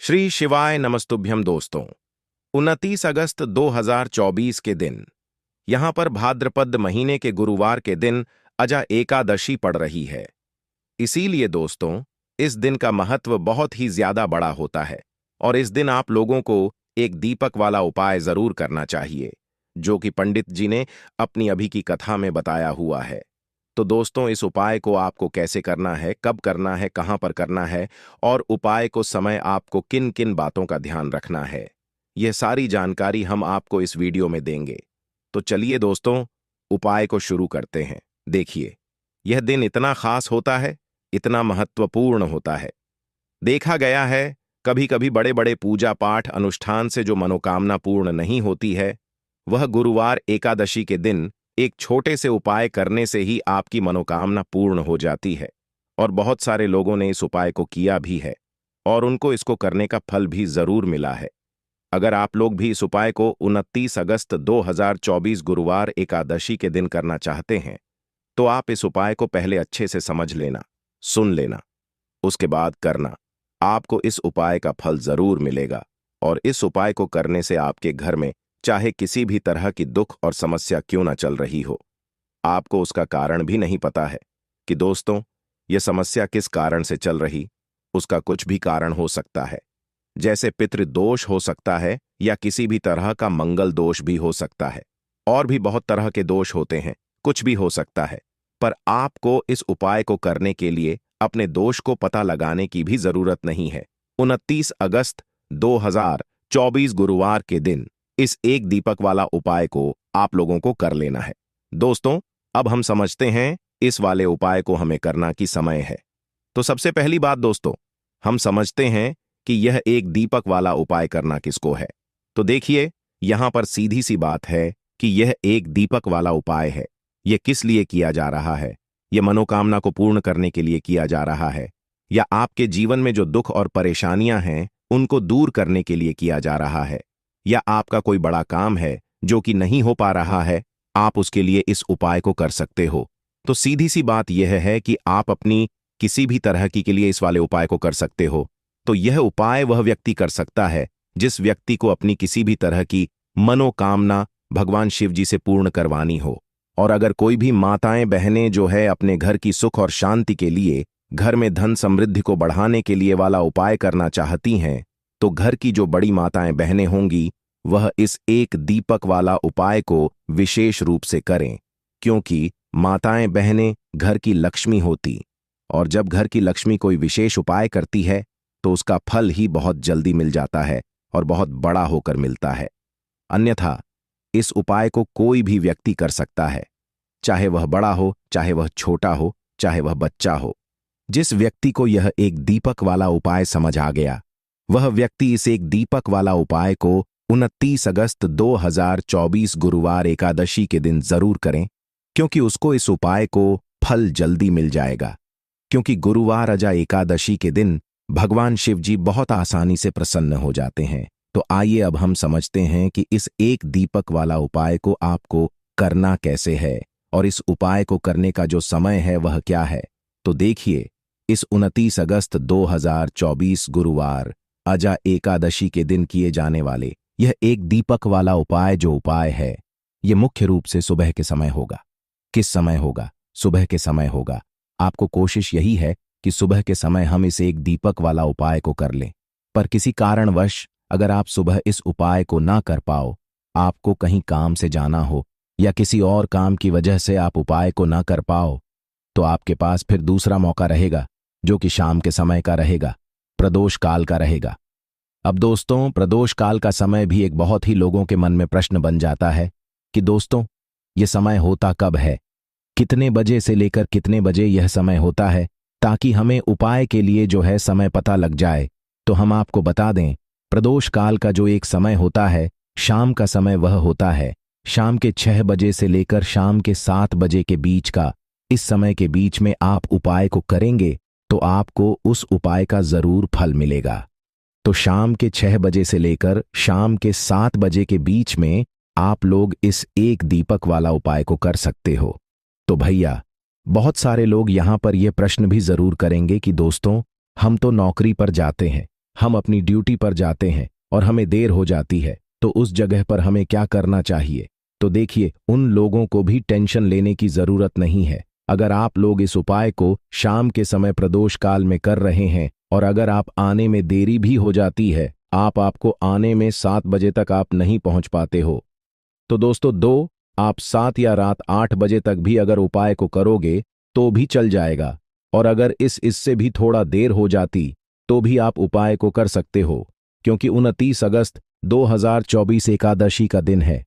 श्री शिवाय नमस्तुभ्यम दोस्तों। 29 अगस्त 2024 के दिन यहां पर भाद्रपद महीने के गुरुवार के दिन अजा एकादशी पड़ रही है। इसीलिए दोस्तों, इस दिन का महत्व बहुत ही ज्यादा बड़ा होता है और इस दिन आप लोगों को एक दीपक वाला उपाय जरूर करना चाहिए, जो कि पंडित जी ने अपनी अभी की कथा में बताया हुआ है। तो दोस्तों, इस उपाय को आपको कैसे करना है, कब करना है, कहां पर करना है और उपाय को समय आपको किन किन बातों का ध्यान रखना है, यह सारी जानकारी हम आपको इस वीडियो में देंगे। तो चलिए दोस्तों, उपाय को शुरू करते हैं। देखिए, यह दिन इतना खास होता है, इतना महत्वपूर्ण होता है। देखा गया है, कभी कभी बड़े बड़े पूजा पाठ अनुष्ठान से जो मनोकामना पूर्ण नहीं होती है, वह गुरुवार एकादशी के दिन एक छोटे से उपाय करने से ही आपकी मनोकामना पूर्ण हो जाती है। और बहुत सारे लोगों ने इस उपाय को किया भी है और उनको इसको करने का फल भी जरूर मिला है। अगर आप लोग भी इस उपाय को 29 अगस्त 2024 गुरुवार एकादशी के दिन करना चाहते हैं, तो आप इस उपाय को पहले अच्छे से समझ लेना, सुन लेना, उसके बाद करना। आपको इस उपाय का फल जरूर मिलेगा और इस उपाय को करने से आपके घर में चाहे किसी भी तरह की दुख और समस्या क्यों ना चल रही हो, आपको उसका कारण भी नहीं पता है कि दोस्तों, यह समस्या किस कारण से चल रही, उसका कुछ भी कारण हो सकता है। जैसे पितृदोष हो सकता है या किसी भी तरह का मंगल दोष भी हो सकता है, और भी बहुत तरह के दोष होते हैं, कुछ भी हो सकता है। पर आपको इस उपाय को करने के लिए अपने दोष को पता लगाने की भी जरूरत नहीं है। 29 अगस्त 2024 गुरुवार के दिन इस एक दीपक वाला उपाय को आप लोगों को कर लेना है। दोस्तों, अब हम समझते हैं इस वाले उपाय को हमें करना की समय है। तो सबसे पहली बात दोस्तों, हम समझते हैं कि यह एक दीपक वाला उपाय करना किसको है। तो देखिए, यहां पर सीधी सी बात है कि यह एक दीपक वाला उपाय है। यह किस लिए किया जा रहा है? यह मनोकामना को पूर्ण करने के लिए किया जा रहा है, या आपके जीवन में जो दुख और परेशानियां हैं उनको दूर करने के लिए किया जा रहा है, या आपका कोई बड़ा काम है जो कि नहीं हो पा रहा है, आप उसके लिए इस उपाय को कर सकते हो। तो सीधी सी बात यह है कि आप अपनी किसी भी तरह की के लिए इस वाले उपाय को कर सकते हो। तो यह उपाय वह व्यक्ति कर सकता है जिस व्यक्ति को अपनी किसी भी तरह की मनोकामना भगवान शिव जी से पूर्ण करवानी हो। और अगर कोई भी माताएं बहनें जो है अपने घर की सुख और शांति के लिए, घर में धन समृद्धि को बढ़ाने के लिए वाला उपाय करना चाहती हैं, तो घर की जो बड़ी माताएं बहनें होंगी वह इस एक दीपक वाला उपाय को विशेष रूप से करें, क्योंकि माताएं बहनें घर की लक्ष्मी होती, और जब घर की लक्ष्मी कोई विशेष उपाय करती है तो उसका फल ही बहुत जल्दी मिल जाता है और बहुत बड़ा होकर मिलता है। अन्यथा इस उपाय को कोई भी व्यक्ति कर सकता है, चाहे वह बड़ा हो, चाहे वह छोटा हो, चाहे वह बच्चा हो। जिस व्यक्ति को यह एक दीपक वाला उपाय समझ आ गया, वह व्यक्ति इस एक दीपक वाला उपाय को 29 अगस्त 2024 गुरुवार एकादशी के दिन जरूर करें, क्योंकि उसको इस उपाय को फल जल्दी मिल जाएगा। क्योंकि गुरुवार अजा एकादशी के दिन भगवान शिव जी बहुत आसानी से प्रसन्न हो जाते हैं। तो आइए अब हम समझते हैं कि इस एक दीपक वाला उपाय को आपको करना कैसे है और इस उपाय को करने का जो समय है वह क्या है। तो देखिए, इस 29 अगस्त 2024 गुरुवार अजा एकादशी के दिन किए जाने वाले यह एक दीपक वाला उपाय जो उपाय है, यह मुख्य रूप से सुबह के समय होगा। किस समय होगा? सुबह के समय होगा। आपको कोशिश यही है कि सुबह के समय हम इस एक दीपक वाला उपाय को कर लें। पर किसी कारणवश अगर आप सुबह इस उपाय को ना कर पाओ, आपको कहीं काम से जाना हो या किसी और काम की वजह से आप उपाय को ना कर पाओ, तो आपके पास फिर दूसरा मौका रहेगा, जो कि शाम के समय का रहेगा, प्रदोष काल का रहेगा। अब दोस्तों, प्रदोष काल का समय भी एक बहुत ही लोगों के मन में प्रश्न बन जाता है कि दोस्तों, यह समय होता कब है, कितने बजे से लेकर कितने बजे यह समय होता है, ताकि हमें उपाय के लिए जो है समय पता लग जाए। तो हम आपको बता दें, प्रदोष काल का जो एक समय होता है, शाम का समय, वह होता है शाम के 6 बजे से लेकर शाम के 7 बजे के बीच का। इस समय के बीच में आप उपाय को करेंगे तो आपको उस उपाय का जरूर फल मिलेगा। तो शाम के 6 बजे से लेकर शाम के 7 बजे के बीच में आप लोग इस एक दीपक वाला उपाय को कर सकते हो। तो भैया, बहुत सारे लोग यहां पर यह प्रश्न भी जरूर करेंगे कि दोस्तों, हम तो नौकरी पर जाते हैं, हम अपनी ड्यूटी पर जाते हैं और हमें देर हो जाती है, तो उस जगह पर हमें क्या करना चाहिए? तो देखिए, उन लोगों को भी टेंशन लेने की जरूरत नहीं है। अगर आप लोग इस उपाय को शाम के समय प्रदोष काल में कर रहे हैं और अगर आप आने में देरी भी हो जाती है, आपको आने में 7 बजे तक आप नहीं पहुंच पाते हो, तो दोस्तों आप 7 या रात 8 बजे तक भी अगर उपाय को करोगे तो भी चल जाएगा। और अगर इससे भी थोड़ा देर हो जाती तो भी आप उपाय को कर सकते हो, क्योंकि 29 अगस्त 2024 एकादशी का दिन है।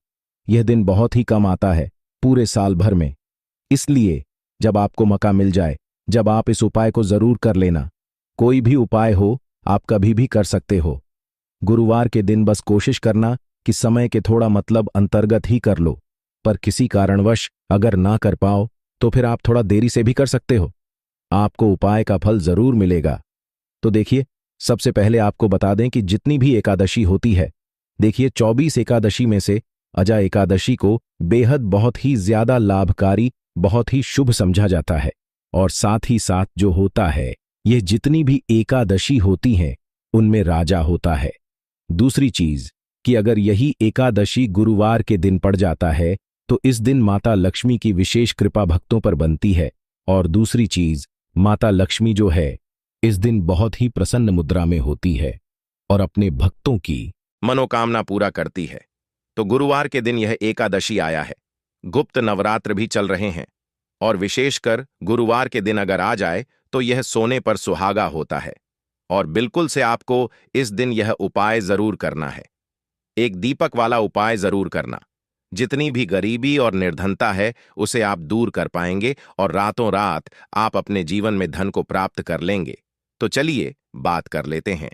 यह दिन बहुत ही कम आता है पूरे साल भर में। इसलिए जब आपको मौका मिल जाए, जब आप इस उपाय को जरूर कर लेना। कोई भी उपाय हो, आप कभी भी कर सकते हो। गुरुवार के दिन बस कोशिश करना कि समय के थोड़ा अंतर्गत ही कर लो, पर किसी कारणवश अगर ना कर पाओ तो फिर आप थोड़ा देरी से भी कर सकते हो। आपको उपाय का फल जरूर मिलेगा। तो देखिए, सबसे पहले आपको बता दें कि जितनी भी एकादशी होती है, देखिए 24 एकादशी में से अजा एकादशी को बेहद बहुत ही ज्यादा लाभकारी, बहुत ही शुभ समझा जाता है। और साथ ही साथ जो होता है, यह जितनी भी एकादशी होती हैं उनमें राजा होता है। दूसरी चीज कि अगर यही एकादशी गुरुवार के दिन पड़ जाता है तो इस दिन माता लक्ष्मी की विशेष कृपा भक्तों पर बनती है। और दूसरी चीज, माता लक्ष्मी जो है इस दिन बहुत ही प्रसन्न मुद्रा में होती है और अपने भक्तों की मनोकामना पूरा करती है। तो गुरुवार के दिन यह एकादशी आया है। गुप्त नवरात्र भी चल रहे हैं और विशेषकर गुरुवार के दिन अगर आ जाए तो यह सोने पर सुहागा होता है। और बिल्कुल से आपको इस दिन यह उपाय जरूर करना है। एक दीपक वाला उपाय जरूर करना। जितनी भी गरीबी और निर्धनता है उसे आप दूर कर पाएंगे और रातों रात आप अपने जीवन में धन को प्राप्त कर लेंगे। तो चलिए बात कर लेते हैं।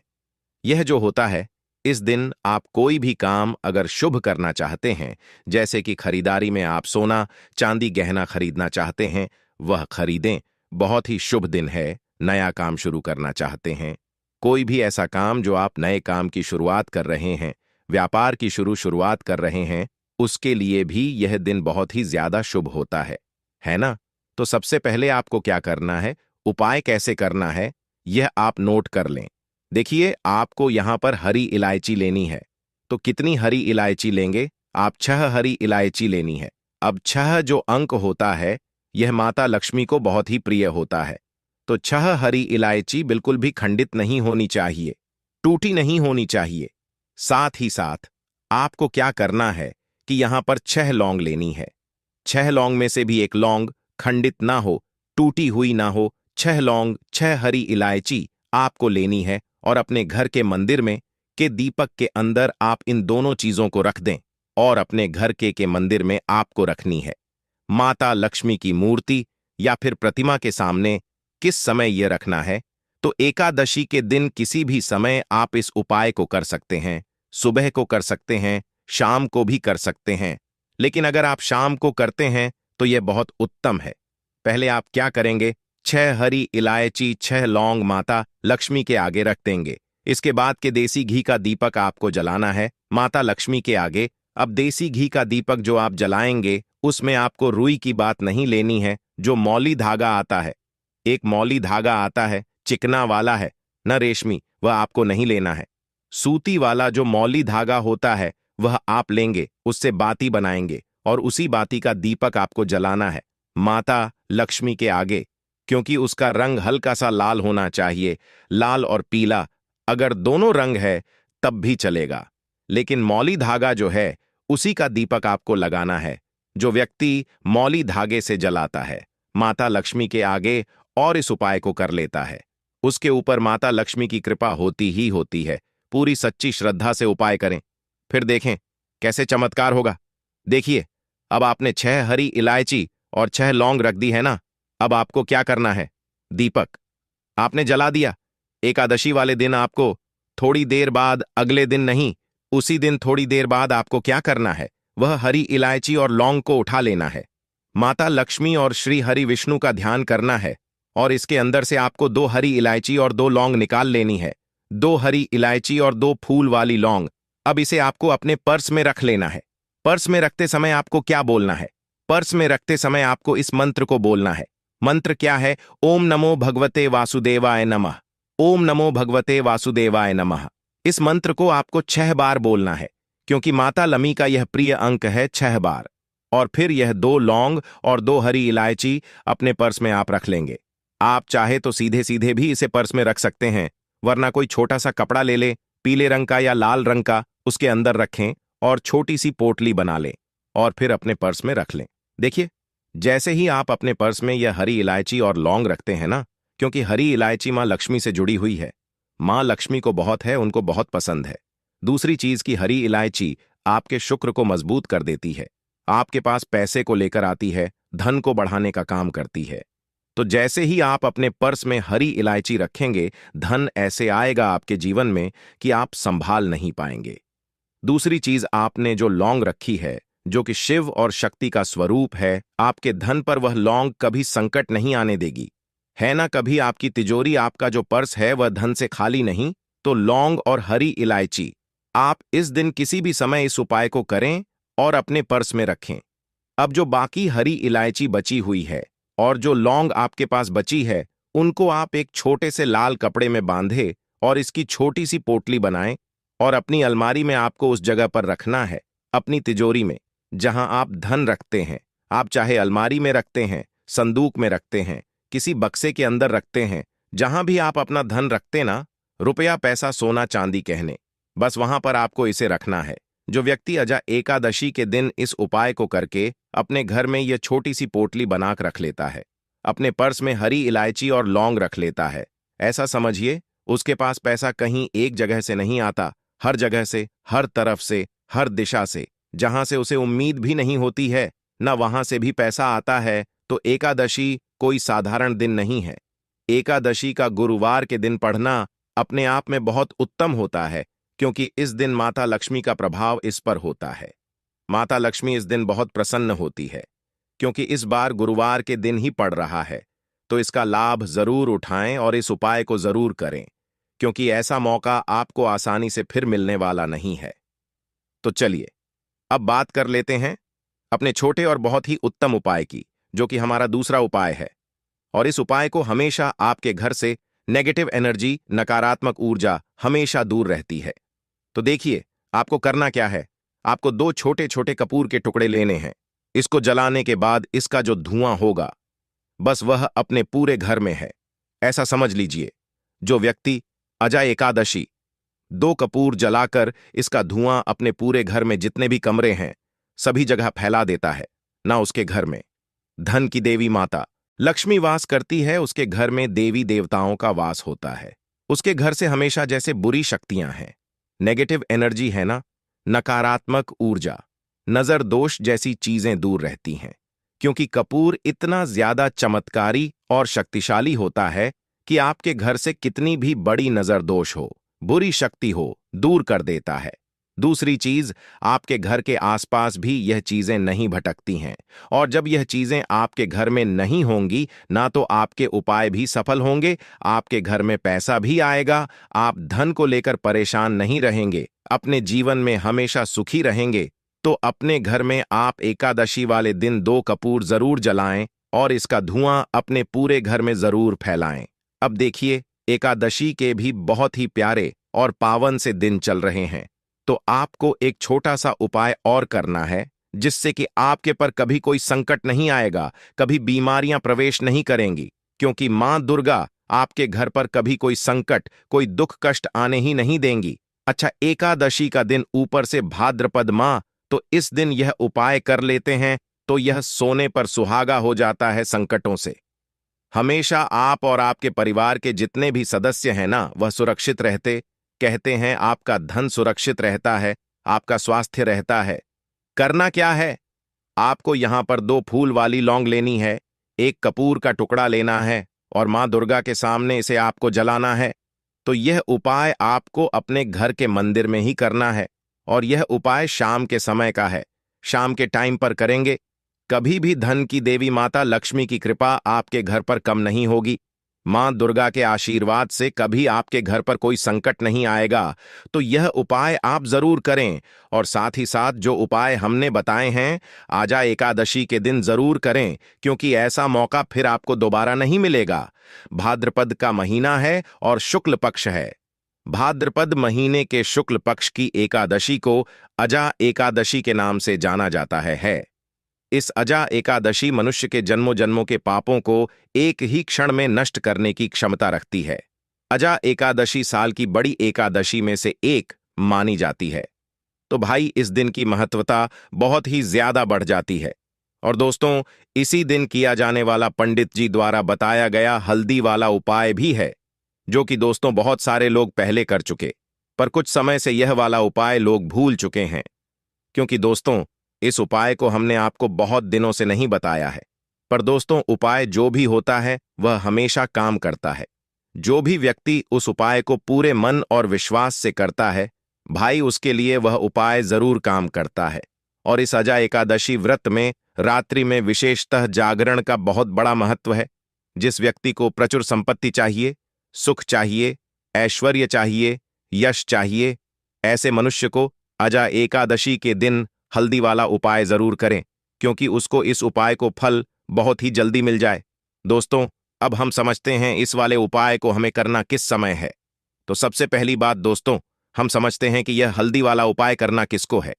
यह जो होता है, इस दिन आप कोई भी काम अगर शुभ करना चाहते हैं, जैसे कि खरीदारी में आप सोना चांदी गहना खरीदना चाहते हैं, वह खरीदें। बहुत ही शुभ दिन है। नया काम शुरू करना चाहते हैं, कोई भी ऐसा काम जो आप नए काम की शुरुआत कर रहे हैं, व्यापार की शुरुआत कर रहे हैं, उसके लिए भी यह दिन बहुत ही ज्यादा शुभ होता है ना? तो सबसे पहले आपको क्या करना है, उपाय कैसे करना है, यह आप नोट कर लें। देखिए, आपको यहां पर हरी इलायची लेनी है। तो कितनी हरी इलायची लेंगे? आप 6 हरी इलायची लेनी है। अब 6 जो अंक होता है, यह माता लक्ष्मी को बहुत ही प्रिय होता है। तो 6 हरी इलायची बिल्कुल भी खंडित नहीं होनी चाहिए, टूटी नहीं होनी चाहिए। साथ ही साथ आपको क्या करना है कि यहां पर 6 लौंग लेनी है। 6 लौंग में से भी एक लौंग खंडित ना हो, टूटी हुई ना हो। 6 लौंग, 6 हरी इलायची आपको लेनी है और अपने घर के मंदिर में के दीपक के अंदर आप इन दोनों चीजों को रख दें और अपने घर के मंदिर में आपको रखनी है। माता लक्ष्मी की मूर्ति या फिर प्रतिमा के सामने किस समय यह रखना है? तो एकादशी के दिन किसी भी समय आप इस उपाय को कर सकते हैं। सुबह को कर सकते हैं, शाम को भी कर सकते हैं। लेकिन अगर आप शाम को करते हैं तो यह बहुत उत्तम है। पहले आप क्या करेंगे, 6 हरी इलायची, 6 लौंग माता लक्ष्मी के आगे रख देंगे। इसके बाद के देसी घी का दीपक आपको जलाना है माता लक्ष्मी के आगे। अब देसी घी का दीपक जो आप जलाएंगे, उसमें आपको रुई की बात नहीं लेनी है, जो मौली धागा आता है। एक मौली धागा आता है, चिकना वाला है न रेशमी, वह आपको नहीं लेना है। सूती वाला जो मौली धागा होता है वह आप लेंगे, उससे बाती बनाएंगे और उसी बाती का दीपक आपको जलाना है माता लक्ष्मी के आगे, क्योंकि उसका रंग हल्का सा लाल होना चाहिए। लाल और पीला, अगर दोनों रंग है तब भी चलेगा, लेकिन मौली धागा जो है उसी का दीपक आपको लगाना है। जो व्यक्ति मौली धागे से जलाता है माता लक्ष्मी के आगे और इस उपाय को कर लेता है, उसके ऊपर माता लक्ष्मी की कृपा होती ही होती है। पूरी सच्ची श्रद्धा से उपाय करें, फिर देखें कैसे चमत्कार होगा। देखिए, अब आपने 6 हरी इलायची और 6 लौंग रख दी है ना। अब आपको क्या करना है, दीपक आपने जला दिया। एकादशी वाले दिन आपको थोड़ी देर बाद, अगले दिन नहीं, उसी दिन थोड़ी देर बाद आपको क्या करना है, वह हरी इलायची और लौंग को उठा लेना है। माता लक्ष्मी और श्री हरि विष्णु का ध्यान करना है और इसके अंदर से आपको 2 हरी इलायची और 2 लौंग निकाल लेनी है। 2 हरी इलायची और 2 फूल वाली लौंग। अब इसे आपको अपने पर्स में रख लेना है। पर्स में रखते समय आपको क्या बोलना है? पर्स में रखते समय आपको इस मंत्र को बोलना है। मंत्र क्या है? ओम नमो भगवते वासुदेवाय नमः। ओम नमो भगवते वासुदेवाय नमः। इस मंत्र को आपको 6 बार बोलना है, क्योंकि माता लक्ष्मी का यह प्रिय अंक है 6 बार। और फिर यह 2 लौंग और 2 हरी इलायची अपने पर्स में आप रख लेंगे। आप चाहे तो सीधे सीधे भी इसे पर्स में रख सकते हैं, वरना कोई छोटा सा कपड़ा ले लें, पीले रंग का या लाल रंग का, उसके अंदर रखें और छोटी सी पोटली बना लें और फिर अपने पर्स में रख लें। देखिए, जैसे ही आप अपने पर्स में यह हरी इलायची और लौंग रखते हैं ना, क्योंकि हरी इलायची माँ लक्ष्मी से जुड़ी हुई है, माँ लक्ष्मी को बहुत है, उनको बहुत पसंद है। दूसरी चीज की हरी इलायची आपके शुक्र को मजबूत कर देती है, आपके पास पैसे को लेकर आती है, धन को बढ़ाने का काम करती है। तो जैसे ही आप अपने पर्स में हरी इलायची रखेंगे, धन ऐसे आएगा आपके जीवन में कि आप संभाल नहीं पाएंगे। दूसरी चीज, आपने जो लौंग रखी है, जो कि शिव और शक्ति का स्वरूप है, आपके धन पर वह लौंग कभी संकट नहीं आने देगी। है ना, कभी आपकी तिजोरी, आपका जो पर्स है वह धन से खाली नहीं। तो लौंग और हरी इलायची आप इस दिन किसी भी समय इस उपाय को करें और अपने पर्स में रखें। अब जो बाकी हरी इलायची बची हुई है और जो लौंग आपके पास बची है, उनको आप एक छोटे से लाल कपड़े में बांधे और इसकी छोटी सी पोटली बनाएं और अपनी अलमारी में आपको उस जगह पर रखना है, अपनी तिजोरी में, जहां आप धन रखते हैं। आप चाहे अलमारी में रखते हैं, संदूक में रखते हैं, किसी बक्से के अंदर रखते हैं, जहां भी आप अपना धन रखते ना, रुपया, पैसा, सोना, चांदी कहने, बस वहां पर आपको इसे रखना है। जो व्यक्ति अजा एकादशी के दिन इस उपाय को करके अपने घर में यह छोटी सी पोटली बनाकर रख लेता है, अपने पर्स में हरी इलायची और लौंग रख लेता है, ऐसा समझिए उसके पास पैसा कहीं एक जगह से नहीं आता, हर जगह से, हर तरफ से, हर दिशा से, जहां से उसे उम्मीद भी नहीं होती है, न वहां से भी पैसा आता है। तो एकादशी कोई साधारण दिन नहीं है। एकादशी का गुरुवार के दिन पढ़ना अपने आप में बहुत उत्तम होता है, क्योंकि इस दिन माता लक्ष्मी का प्रभाव इस पर होता है। माता लक्ष्मी इस दिन बहुत प्रसन्न होती है, क्योंकि इस बार गुरुवार के दिन ही पड़ रहा है। तो इसका लाभ जरूर उठाएं और इस उपाय को जरूर करें, क्योंकि ऐसा मौका आपको आसानी से फिर मिलने वाला नहीं है। तो चलिए, अब बात कर लेते हैं अपने छोटे और बहुत ही उत्तम उपाय की, जो कि हमारा दूसरा उपाय है। और इस उपाय को हमेशा आपके घर से नेगेटिव एनर्जी, नकारात्मक ऊर्जा हमेशा दूर रहती है। तो देखिए, आपको करना क्या है। आपको 2 छोटे छोटे कपूर के टुकड़े लेने हैं। इसको जलाने के बाद इसका जो धुआं होगा, बस वह अपने पूरे घर में है, ऐसा समझ लीजिए। जो व्यक्ति अजा एकादशी 2 कपूर जलाकर इसका धुआं अपने पूरे घर में जितने भी कमरे हैं सभी जगह फैला देता है ना, उसके घर में धन की देवी माता लक्ष्मी वास करती है, उसके घर में देवी देवताओं का वास होता है। उसके घर से हमेशा जैसे बुरी शक्तियां हैं, नेगेटिव एनर्जी है ना, नकारात्मक ऊर्जा, नजर दोष जैसी चीजें दूर रहती हैं, क्योंकि कपूर इतना ज्यादा चमत्कारी और शक्तिशाली होता है कि आपके घर से कितनी भी बड़ी नजर दोष हो, बुरी शक्ति हो, दूर कर देता है। दूसरी चीज, आपके घर के आसपास भी यह चीजें नहीं भटकती हैं, और जब यह चीजें आपके घर में नहीं होंगी ना, तो आपके उपाय भी सफल होंगे, आपके घर में पैसा भी आएगा, आप धन को लेकर परेशान नहीं रहेंगे, अपने जीवन में हमेशा सुखी रहेंगे। तो अपने घर में आप एकादशी वाले दिन 2 कपूर जरूर जलाएं और इसका धुआं अपने पूरे घर में जरूर फैलाएं। अब देखिए, एकादशी के भी बहुत ही प्यारे और पावन से दिन चल रहे हैं। तो आपको एक छोटा सा उपाय और करना है, जिससे कि आपके पर कभी कोई संकट नहीं आएगा, कभी बीमारियां प्रवेश नहीं करेंगी, क्योंकि मां दुर्गा आपके घर पर कभी कोई संकट, कोई दुख कष्ट आने ही नहीं देंगी। अच्छा, एकादशी का दिन ऊपर से भाद्रपद माह, तो इस दिन यह उपाय कर लेते हैं तो यह सोने पर सुहागा हो जाता है संकटों से। हमेशा आप और आपके परिवार के जितने भी सदस्य हैं ना, वह सुरक्षित रहते। कहते हैं आपका धन सुरक्षित रहता है, आपका स्वास्थ्य रहता है। करना क्या है, आपको यहां पर 2 फूल वाली लौंग लेनी है, 1 कपूर का टुकड़ा लेना है और मां दुर्गा के सामने इसे आपको जलाना है। तो यह उपाय आपको अपने घर के मंदिर में ही करना है, और यह उपाय शाम के समय का है, शाम के टाइम पर करेंगे। कभी भी धन की देवी माता लक्ष्मी की कृपा आपके घर पर कम नहीं होगी। मां दुर्गा के आशीर्वाद से कभी आपके घर पर कोई संकट नहीं आएगा। तो यह उपाय आप जरूर करें, और साथ ही साथ जो उपाय हमने बताए हैं आजा एकादशी के दिन जरूर करें, क्योंकि ऐसा मौका फिर आपको दोबारा नहीं मिलेगा। भाद्रपद का महीना है और शुक्ल पक्ष है। भाद्रपद महीने के शुक्ल पक्ष की एकादशी को अजा एकादशी के नाम से जाना जाता है। इस अजा एकादशी मनुष्य के जन्मों जन्मों के पापों को एक ही क्षण में नष्ट करने की क्षमता रखती है। अजा एकादशी साल की बड़ी एकादशी में से एक मानी जाती है। तो भाई इस दिन की महत्वता बहुत ही ज्यादा बढ़ जाती है। और दोस्तों, इसी दिन किया जाने वाला पंडित जी द्वारा बताया गया हल्दी वाला उपाय भी है, जो कि दोस्तों बहुत सारे लोग पहले कर चुके, पर कुछ समय से यह वाला उपाय लोग भूल चुके हैं। क्योंकि दोस्तों, इस उपाय को हमने आपको बहुत दिनों से नहीं बताया है। पर दोस्तों, उपाय जो भी होता है वह हमेशा काम करता है। जो भी व्यक्ति उस उपाय को पूरे मन और विश्वास से करता है, भाई उसके लिए वह उपाय जरूर काम करता है। और इस अजा एकादशी व्रत में रात्रि में विशेषतः जागरण का बहुत बड़ा महत्व है। जिस व्यक्ति को प्रचुर संपत्ति चाहिए, सुख चाहिए, ऐश्वर्य चाहिए, यश चाहिए, ऐसे मनुष्य को अजा एकादशी के दिन हल्दी वाला उपाय जरूर करें, क्योंकि उसको इस उपाय को फल बहुत ही जल्दी मिल जाए। दोस्तों, अब हम समझते हैं इस वाले उपाय को हमें करना किस समय है। तो सबसे पहली बात दोस्तों, हम समझते हैं कि यह हल्दी वाला उपाय करना किसको है।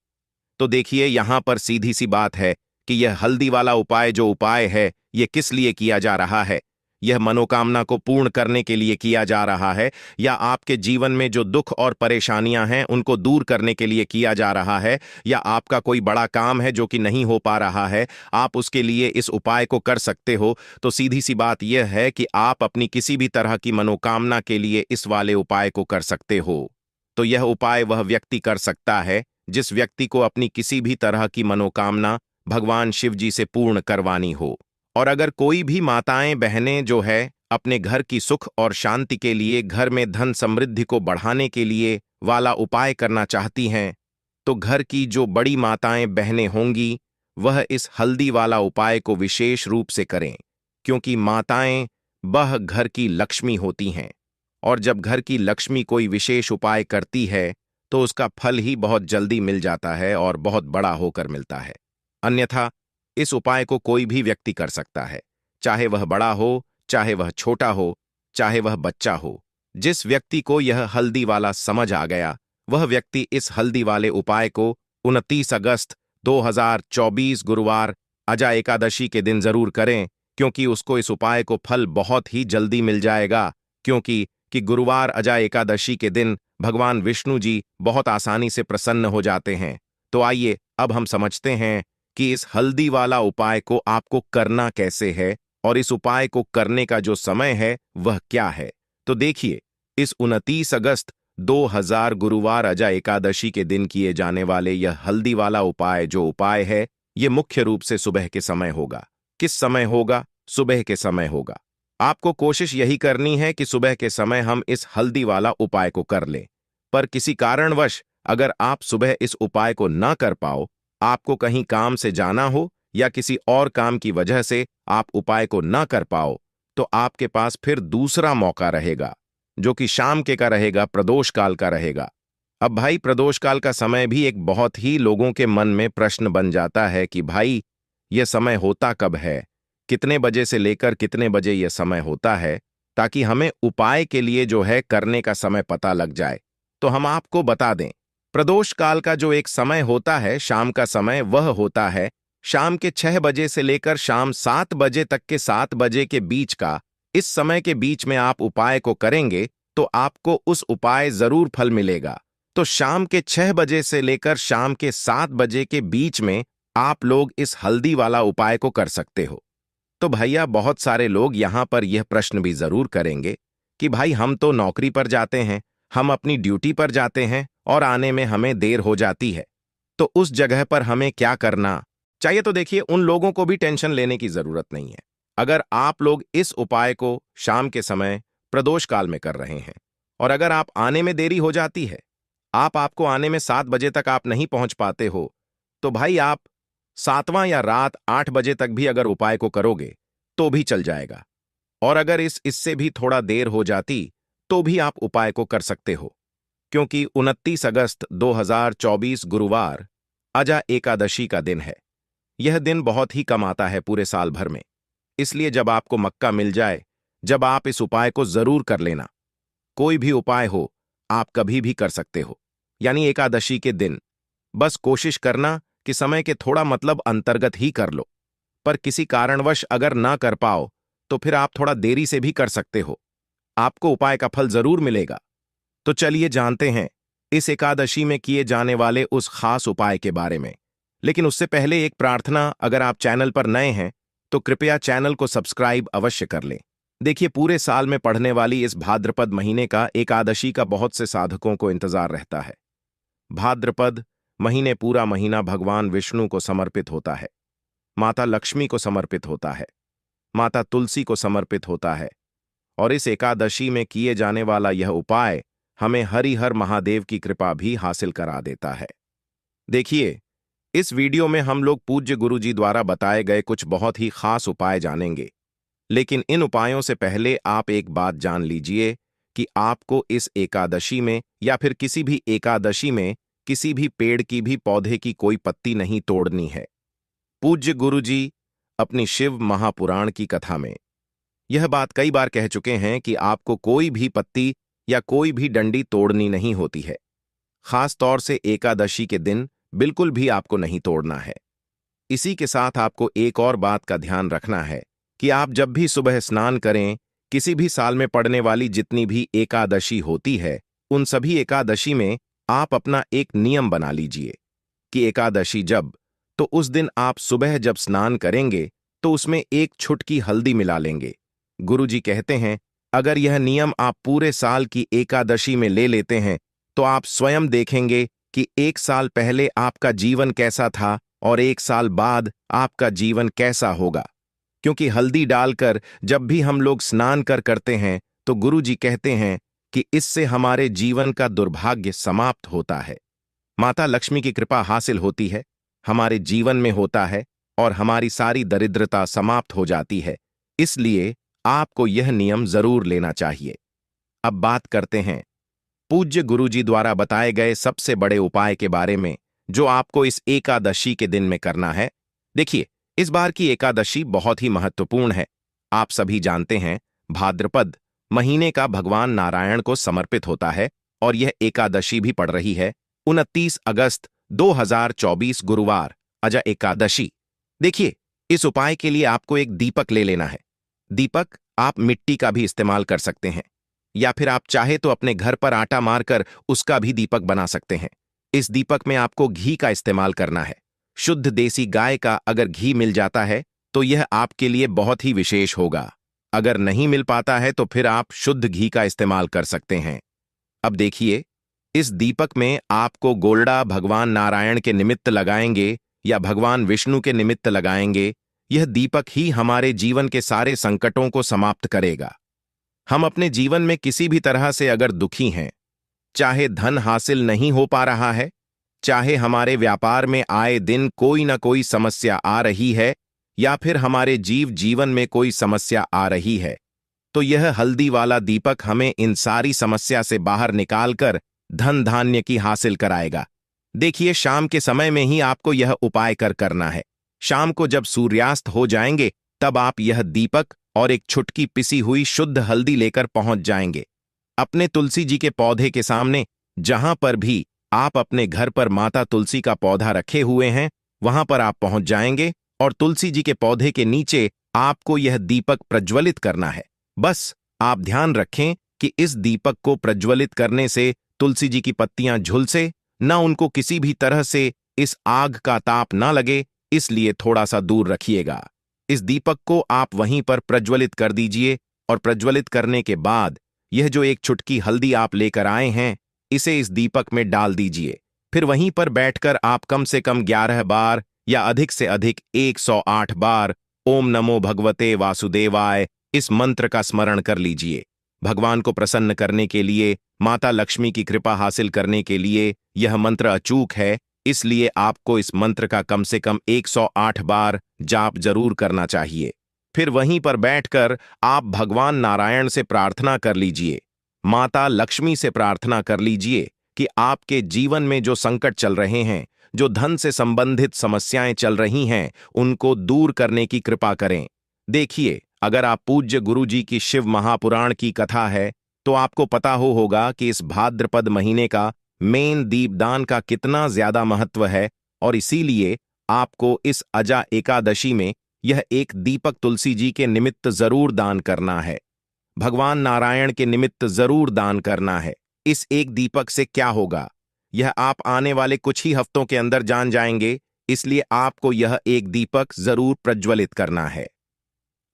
तो देखिए, यहां पर सीधी सी बात है कि यह हल्दी वाला उपाय जो उपाय है, यह किस लिए किया जा रहा है। यह मनोकामना को पूर्ण करने के लिए किया जा रहा है, या आपके जीवन में जो दुख और परेशानियां हैं उनको दूर करने के लिए किया जा रहा है, या आपका कोई बड़ा काम है जो कि नहीं हो पा रहा है, आप उसके लिए इस उपाय को कर सकते हो। तो सीधी सी बात यह है कि आप अपनी किसी भी तरह की मनोकामना के लिए इस वाले उपाय को कर सकते हो। तो यह उपाय वह व्यक्ति कर सकता है जिस व्यक्ति को अपनी किसी भी तरह की मनोकामना भगवान शिव जी से पूर्ण करवानी हो। और अगर कोई भी माताएं बहनें जो है अपने घर की सुख और शांति के लिए, घर में धन समृद्धि को बढ़ाने के लिए वाला उपाय करना चाहती हैं, तो घर की जो बड़ी माताएं बहनें होंगी वह इस हल्दी वाला उपाय को विशेष रूप से करें, क्योंकि माताएं वह घर की लक्ष्मी होती हैं। और जब घर की लक्ष्मी कोई विशेष उपाय करती है तो उसका फल ही बहुत जल्दी मिल जाता है और बहुत बड़ा होकर मिलता है। अन्यथा इस उपाय को कोई भी व्यक्ति कर सकता है, चाहे वह बड़ा हो, चाहे वह छोटा हो, चाहे वह बच्चा हो। जिस व्यक्ति को यह हल्दी वाला समझ आ गया, वह व्यक्ति इस हल्दी वाले उपाय को 29 अगस्त 2024 गुरुवार अजा एकादशी के दिन जरूर करें, क्योंकि उसको इस उपाय को फल बहुत ही जल्दी मिल जाएगा। क्योंकि गुरुवार अजा एकादशी के दिन भगवान विष्णु जी बहुत आसानी से प्रसन्न हो जाते हैं। तो आइए अब हम समझते हैं कि इस हल्दी वाला उपाय को आपको करना कैसे है, और इस उपाय को करने का जो समय है वह क्या है। तो देखिए, इस 29 अगस्त 2000 गुरुवार अजा एकादशी के दिन किए जाने वाले यह हल्दी वाला उपाय जो उपाय है, यह मुख्य रूप से सुबह के समय होगा। किस समय होगा? सुबह के समय होगा। आपको कोशिश यही करनी है कि सुबह के समय हम इस हल्दी वाला उपाय को कर लें। पर किसी कारणवश अगर आप सुबह इस उपाय को ना कर पाओ, आपको कहीं काम से जाना हो या किसी और काम की वजह से आप उपाय को ना कर पाओ, तो आपके पास फिर दूसरा मौका रहेगा, जो कि शाम के का रहेगा, प्रदोष काल का रहेगा। अब भाई, प्रदोष काल का समय भी एक बहुत ही लोगों के मन में प्रश्न बन जाता है कि भाई यह समय होता कब है, कितने बजे से लेकर कितने बजे यह समय होता है, ताकि हमें उपाय के लिए जो है करने का समय पता लग जाए। तो हम आपको बता दें, प्रदोष काल का जो एक समय होता है, शाम का समय, वह होता है शाम के 6 बजे से लेकर शाम 7 बजे तक के 7 बजे के बीच का। इस समय के बीच में आप उपाय को करेंगे तो आपको उस उपाय जरूर फल मिलेगा। तो शाम के 6 बजे से लेकर शाम के 7 बजे के बीच में आप लोग इस हल्दी वाला उपाय को कर सकते हो। तो भैया, बहुत सारे लोग यहां पर यह प्रश्न भी जरूर करेंगे कि भाई हम तो नौकरी पर जाते हैं, हम अपनी ड्यूटी पर जाते हैं और आने में हमें देर हो जाती है, तो उस जगह पर हमें क्या करना चाहिए। तो देखिए, उन लोगों को भी टेंशन लेने की जरूरत नहीं है। अगर आप लोग इस उपाय को शाम के समय प्रदोष काल में कर रहे हैं, और अगर आप आने में देरी हो जाती है, आपको आने में 7 बजे तक आप नहीं पहुंच पाते हो, तो भाई आप 7वां या रात 8 बजे तक भी अगर उपाय को करोगे तो भी चल जाएगा। और अगर इससे भी थोड़ा देर हो जाती तो भी आप उपाय को कर सकते हो, क्योंकि 29 अगस्त 2024 गुरुवार अजा एकादशी का दिन है। यह दिन बहुत ही कम आता है पूरे साल भर में, इसलिए जब आपको मौका मिल जाए, जब आप इस उपाय को जरूर कर लेना। कोई भी उपाय हो, आप कभी भी कर सकते हो, यानी एकादशी के दिन। बस कोशिश करना कि समय के थोड़ा अंतर्गत ही कर लो, पर किसी कारणवश अगर ना कर पाओ तो फिर आप थोड़ा देरी से भी कर सकते हो। आपको उपाय का फल जरूर मिलेगा। तो चलिए जानते हैं इस एकादशी में किए जाने वाले उस खास उपाय के बारे में। लेकिन उससे पहले एक प्रार्थना, अगर आप चैनल पर नए हैं तो कृपया चैनल को सब्सक्राइब अवश्य कर लें। देखिए, पूरे साल में पढ़ने वाली इस भाद्रपद महीने का एकादशी का बहुत से साधकों को इंतजार रहता है। भाद्रपद महीने पूरा महीना भगवान विष्णु को समर्पित होता है, माता लक्ष्मी को समर्पित होता है, माता तुलसी को समर्पित होता है, और इस एकादशी में किए जाने वाला यह उपाय हमें हरिहर महादेव की कृपा भी हासिल करा देता है। देखिए, इस वीडियो में हम लोग पूज्य गुरुजी द्वारा बताए गए कुछ बहुत ही खास उपाय जानेंगे। लेकिन इन उपायों से पहले आप एक बात जान लीजिए कि आपको इस एकादशी में या फिर किसी भी एकादशी में किसी भी पेड़ की भी पौधे की कोई पत्ती नहीं तोड़नी है। पूज्य गुरुजी अपनी शिव महापुराण की कथा में यह बात कई बार कह चुके हैं कि आपको कोई भी पत्ती या कोई भी डंडी तोड़नी नहीं होती है। खास तौर से एकादशी के दिन बिल्कुल भी आपको नहीं तोड़ना है। इसी के साथ आपको एक और बात का ध्यान रखना है कि आप जब भी सुबह स्नान करें, किसी भी साल में पड़ने वाली जितनी भी एकादशी होती है, उन सभी एकादशी में आप अपना एक नियम बना लीजिए कि एकादशी जब, तो उस दिन आप सुबह जब स्नान करेंगे तो उसमें एक छुटकी हल्दी मिला लेंगे। गुरुजी कहते हैं, अगर यह नियम आप पूरे साल की एकादशी में ले लेते हैं तो आप स्वयं देखेंगे कि एक साल पहले आपका जीवन कैसा था और एक साल बाद आपका जीवन कैसा होगा। क्योंकि हल्दी डालकर जब भी हम लोग स्नान करते हैं तो गुरुजी कहते हैं कि इससे हमारे जीवन का दुर्भाग्य समाप्त होता है, माता लक्ष्मी की कृपा हासिल होती है, हमारे जीवन में होता है और हमारी सारी दरिद्रता समाप्त हो जाती है। इसलिए आपको यह नियम जरूर लेना चाहिए। अब बात करते हैं पूज्य गुरुजी द्वारा बताए गए सबसे बड़े उपाय के बारे में, जो आपको इस एकादशी के दिन में करना है। देखिए, इस बार की एकादशी बहुत ही महत्वपूर्ण है। आप सभी जानते हैं, भाद्रपद महीने का भगवान नारायण को समर्पित होता है और यह एकादशी भी पड़ रही है 29 अगस्त 2024 गुरुवार अजा एकादशी। देखिए, इस उपाय के लिए आपको एक दीपक ले लेना है। दीपक आप मिट्टी का भी इस्तेमाल कर सकते हैं, या फिर आप चाहे तो अपने घर पर आटा मारकर उसका भी दीपक बना सकते हैं। इस दीपक में आपको घी का इस्तेमाल करना है। शुद्ध देसी गाय का अगर घी मिल जाता है तो यह आपके लिए बहुत ही विशेष होगा। अगर नहीं मिल पाता है तो फिर आप शुद्ध घी का इस्तेमाल कर सकते हैं। अब देखिए, इस दीपक में आपको गोल्डा भगवान नारायण के निमित्त लगाएंगे या भगवान विष्णु के निमित्त लगाएंगे। यह दीपक ही हमारे जीवन के सारे संकटों को समाप्त करेगा। हम अपने जीवन में किसी भी तरह से अगर दुखी हैं, चाहे धन हासिल नहीं हो पा रहा है, चाहे हमारे व्यापार में आए दिन कोई ना कोई समस्या आ रही है, या फिर हमारे जीवन में कोई समस्या आ रही है, तो यह हल्दी वाला दीपक हमें इन सारी समस्या से बाहर निकालकर धन धान्य की हासिल कराएगा। देखिए, शाम के समय में ही आपको यह उपाय करना है। शाम को जब सूर्यास्त हो जाएंगे तब आप यह दीपक और एक छुटकी पिसी हुई शुद्ध हल्दी लेकर पहुंच जाएंगे अपने तुलसी जी के पौधे के सामने। जहां पर भी आप अपने घर पर माता तुलसी का पौधा रखे हुए हैं, वहां पर आप पहुंच जाएंगे और तुलसी जी के पौधे के नीचे आपको यह दीपक प्रज्वलित करना है। बस आप ध्यान रखें कि इस दीपक को प्रज्वलित करने से तुलसी जी की पत्तियां झुलसे न, उनको किसी भी तरह से इस आग का ताप ना लगे, इसलिए थोड़ा सा दूर रखिएगा। इस दीपक को आप वहीं पर प्रज्वलित कर दीजिए और प्रज्वलित करने के बाद यह जो एक छुटकी हल्दी आप लेकर आए हैं, इसे इस दीपक में डाल दीजिए। फिर वहीं पर बैठकर आप कम से कम 11 बार या अधिक से अधिक 108 बार ओम नमो भगवते वासुदेवाय इस मंत्र का स्मरण कर लीजिए। भगवान को प्रसन्न करने के लिए, माता लक्ष्मी की कृपा हासिल करने के लिए यह मंत्र अचूक है, इसलिए आपको इस मंत्र का कम से कम 108 बार जाप जरूर करना चाहिए। फिर वहीं पर बैठकर आप भगवान नारायण से प्रार्थना कर लीजिए, माता लक्ष्मी से प्रार्थना कर लीजिए कि आपके जीवन में जो संकट चल रहे हैं, जो धन से संबंधित समस्याएं चल रही हैं, उनको दूर करने की कृपा करें। देखिए, अगर आप पूज्य गुरु जी की शिव महापुराण की कथा है, तो आपको पता होगा कि इस भाद्रपद महीने का मेन दीपदान का कितना ज्यादा महत्व है, और इसीलिए आपको इस अजा एकादशी में यह एक दीपक तुलसी जी के निमित्त जरूर दान करना है, भगवान नारायण के निमित्त जरूर दान करना है। इस एक दीपक से क्या होगा, यह आप आने वाले कुछ ही हफ्तों के अंदर जान जाएंगे, इसलिए आपको यह एक दीपक जरूर प्रज्वलित करना है।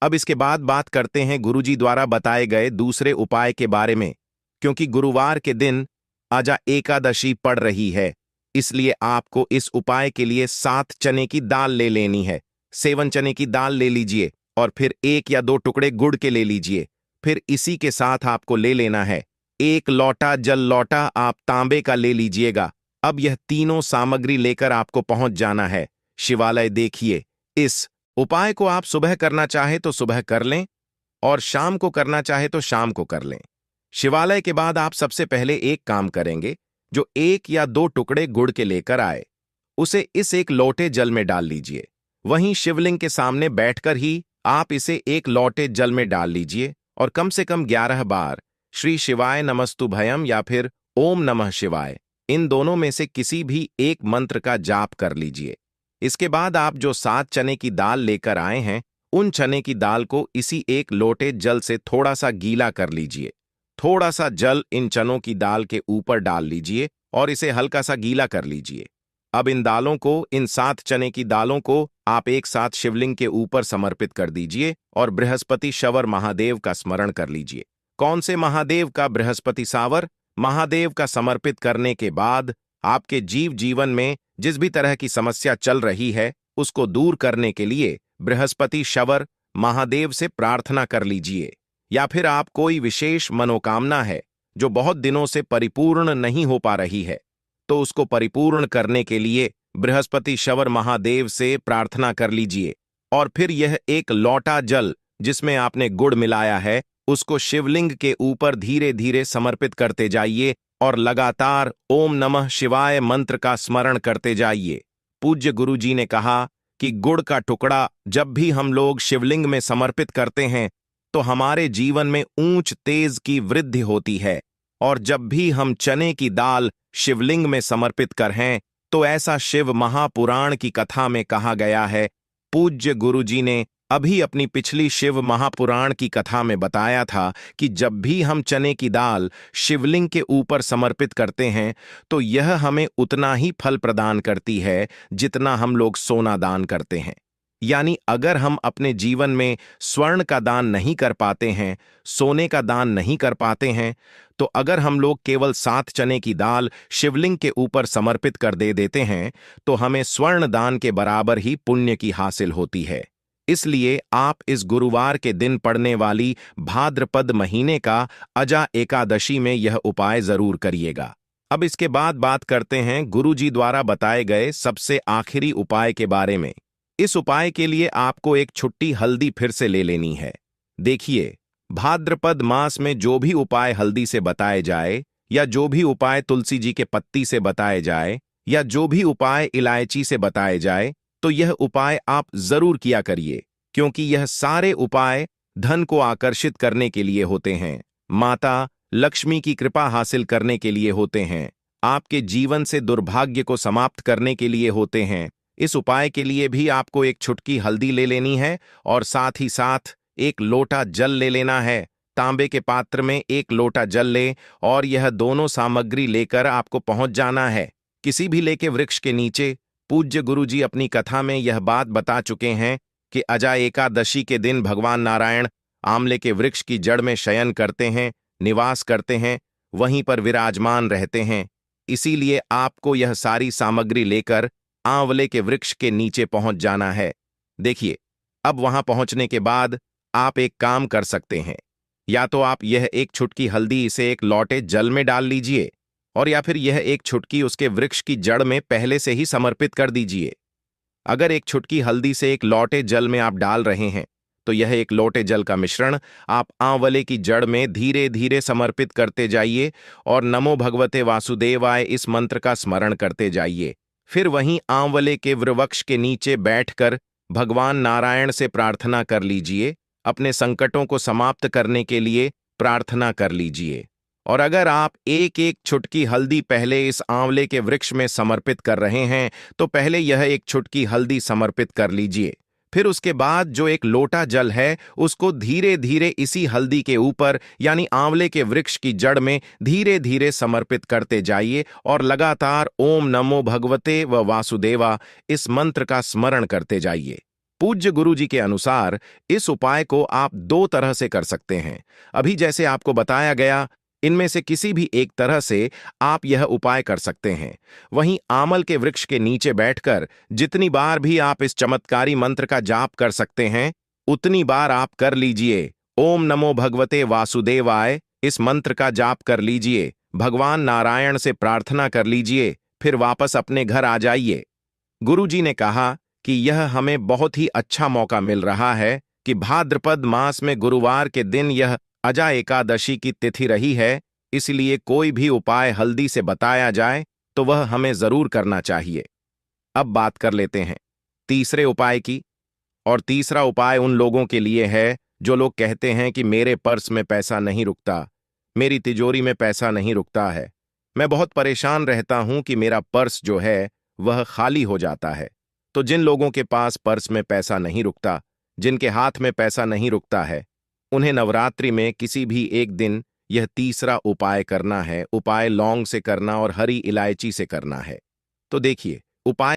अब इसके बाद बात करते हैं गुरुजी द्वारा बताए गए दूसरे उपाय के बारे में। क्योंकि गुरुवार के दिन अजा एकादशी पड़ रही है, इसलिए आपको इस उपाय के लिए 7 चने की दाल ले लेनी है। 7 चने की दाल ले लीजिए और फिर 1 या 2 टुकड़े गुड़ के ले लीजिए। फिर इसी के साथ आपको ले लेना है 1 लोटा जल, लोटा आप तांबे का ले लीजिएगा। अब यह तीनों सामग्री लेकर आपको पहुंच जाना है शिवालय। देखिए, इस उपाय को आप सुबह करना चाहे तो सुबह कर लें और शाम को करना चाहे तो शाम को कर लें। शिवालय के बाद आप सबसे पहले एक काम करेंगे, जो 1 या 2 टुकड़े गुड़ के लेकर आए, उसे इस एक लोटे जल में डाल लीजिए। वहीं शिवलिंग के सामने बैठकर ही आप इसे एक लोटे जल में डाल लीजिए और कम से कम 11 बार श्री शिवाय नमस्तुभयम या फिर ओम नमः शिवाय, इन दोनों में से किसी भी एक मंत्र का जाप कर लीजिए। इसके बाद आप जो 7 चने की दाल लेकर आए हैं, उन चने की दाल को इसी एक लोटे जल से थोड़ा सा गीला कर लीजिए। थोड़ा सा जल इन चनों की दाल के ऊपर डाल लीजिए और इसे हल्का सा गीला कर लीजिए। अब इन दालों को, इन 7 चने की दालों को आप एक साथ शिवलिंग के ऊपर समर्पित कर दीजिए और बृहस्पति शवर महादेव का स्मरण कर लीजिए। कौन से महादेव का? बृहस्पति सावर महादेव का समर्पित करने के बाद आपके जीवन में जिस भी तरह की समस्या चल रही है, उसको दूर करने के लिए बृहस्पति शवर महादेव से प्रार्थना कर लीजिए। या फिर आप कोई विशेष मनोकामना है जो बहुत दिनों से परिपूर्ण नहीं हो पा रही है, तो उसको परिपूर्ण करने के लिए बृहस्पति शवर महादेव से प्रार्थना कर लीजिए। और फिर यह एक लोटा जल जिसमें आपने गुड़ मिलाया है, उसको शिवलिंग के ऊपर धीरे धीरे समर्पित करते जाइए और लगातार ओम नमः शिवाय मंत्र का स्मरण करते जाइए। पूज्य गुरु जी ने कहा कि गुड़ का टुकड़ा जब भी हम लोग शिवलिंग में समर्पित करते हैं, तो हमारे जीवन में ऊंच तेज की वृद्धि होती है, और जब भी हम चने की दाल शिवलिंग में समर्पित करें, तो ऐसा शिव महापुराण की कथा में कहा गया है। पूज्य गुरु जी ने अभी अपनी पिछली शिव महापुराण की कथा में बताया था कि जब भी हम चने की दाल शिवलिंग के ऊपर समर्पित करते हैं, तो यह हमें उतना ही फल प्रदान करती है जितना हम लोग सोना दान करते हैं। यानी अगर हम अपने जीवन में स्वर्ण का दान नहीं कर पाते हैं, सोने का दान नहीं कर पाते हैं, तो अगर हम लोग केवल 7 चने की दाल शिवलिंग के ऊपर समर्पित कर देते हैं, तो हमें स्वर्ण दान के बराबर ही पुण्य की हासिल होती है। इसलिए आप इस गुरुवार के दिन पड़ने वाली भाद्रपद महीने का अजा एकादशी में यह उपाय जरूर करिएगा। अब इसके बाद बात करते हैं गुरुजी द्वारा बताए गए सबसे आखिरी उपाय के बारे में। इस उपाय के लिए आपको एक छुट्टी हल्दी फिर से ले लेनी है। देखिए, भाद्रपद मास में जो भी उपाय हल्दी से बताए जाए, या जो भी उपाय तुलसी जी के पत्ती से बताए जाए, या जो भी उपाय इलायची से बताए जाए, तो यह उपाय आप जरूर किया करिए, क्योंकि यह सारे उपाय धन को आकर्षित करने के लिए होते हैं, माता लक्ष्मी की कृपा हासिल करने के लिए होते हैं, आपके जीवन से दुर्भाग्य को समाप्त करने के लिए होते हैं। इस उपाय के लिए भी आपको एक छुटकी हल्दी ले लेनी है और साथ ही साथ एक लोटा जल ले लेना है। तांबे के पात्र में 1 लोटा जल ले और यह दोनों सामग्री लेकर आपको पहुंच जाना है किसी भी लेके वृक्ष के नीचे। पूज्य गुरुजी अपनी कथा में यह बात बता चुके हैं कि अजा एकादशी के दिन भगवान नारायण आंवले के वृक्ष की जड़ में शयन करते हैं, निवास करते हैं, वहीं पर विराजमान रहते हैं। इसीलिए आपको यह सारी सामग्री लेकर आंवले के वृक्ष के नीचे पहुंच जाना है। देखिए, अब वहां पहुंचने के बाद आप एक काम कर सकते हैं, या तो आप यह एक छुटकी हल्दी इसे एक लोटे जल में डाल लीजिए, और या फिर यह एक छुटकी उसके वृक्ष की जड़ में पहले से ही समर्पित कर दीजिए। अगर एक छुटकी हल्दी से एक लोटे जल में आप डाल रहे हैं, तो यह एक लोटे जल का मिश्रण आप आंवले की जड़ में धीरे धीरे समर्पित करते जाइए और नमो भगवते वासुदेवाय इस मंत्र का स्मरण करते जाइए। फिर वहीं आंवले के वृवृक्ष के नीचे बैठकर भगवान नारायण से प्रार्थना कर लीजिए, अपने संकटों को समाप्त करने के लिए प्रार्थना कर लीजिए। और अगर आप एक एक चुटकी हल्दी पहले इस आंवले के वृक्ष में समर्पित कर रहे हैं, तो पहले यह एक चुटकी हल्दी समर्पित कर लीजिए। फिर उसके बाद जो एक लोटा जल है उसको धीरे धीरे इसी हल्दी के ऊपर यानी आंवले के वृक्ष की जड़ में धीरे धीरे समर्पित करते जाइए और लगातार ओम नमो भगवते व वासुदेवा इस मंत्र का स्मरण करते जाइए। पूज्य गुरु जी के अनुसार इस उपाय को आप दो तरह से कर सकते हैं। अभी जैसे आपको बताया गया, इनमें से किसी भी एक तरह से आप यह उपाय कर सकते हैं। वहीं आमल के वृक्ष के नीचे बैठकर जितनी बार भी आप इस चमत्कारी मंत्र का जाप कर सकते हैं, उतनी बार आप कर लीजिए। ओम नमो भगवते वासुदेवाय इस मंत्र का जाप कर लीजिए, भगवान नारायण से प्रार्थना कर लीजिए, फिर वापस अपने घर आ जाइए। गुरु जी ने कहा कि यह हमें बहुत ही अच्छा मौका मिल रहा है कि भाद्रपद मास में गुरुवार के दिन यह अजा एकादशी की तिथि रही है, इसलिए कोई भी उपाय हल्दी से बताया जाए तो वह हमें जरूर करना चाहिए। अब बात कर लेते हैं तीसरे उपाय की। और तीसरा उपाय उन लोगों के लिए है जो लोग कहते हैं कि मेरे पर्स में पैसा नहीं रुकता, मेरी तिजोरी में पैसा नहीं रुकता है, मैं बहुत परेशान रहता हूं कि मेरा पर्स जो है वह खाली हो जाता है। तो जिन लोगों के पास पर्स में पैसा नहीं रुकता, जिनके हाथ में पैसा नहीं रुकता है, उन्हें नवरात्रि में किसी भी एक दिन यह तीसरा उपाय करना है। उपाय लौंग से करना और हरी इलायची से करना है। तो देखिए, उपाय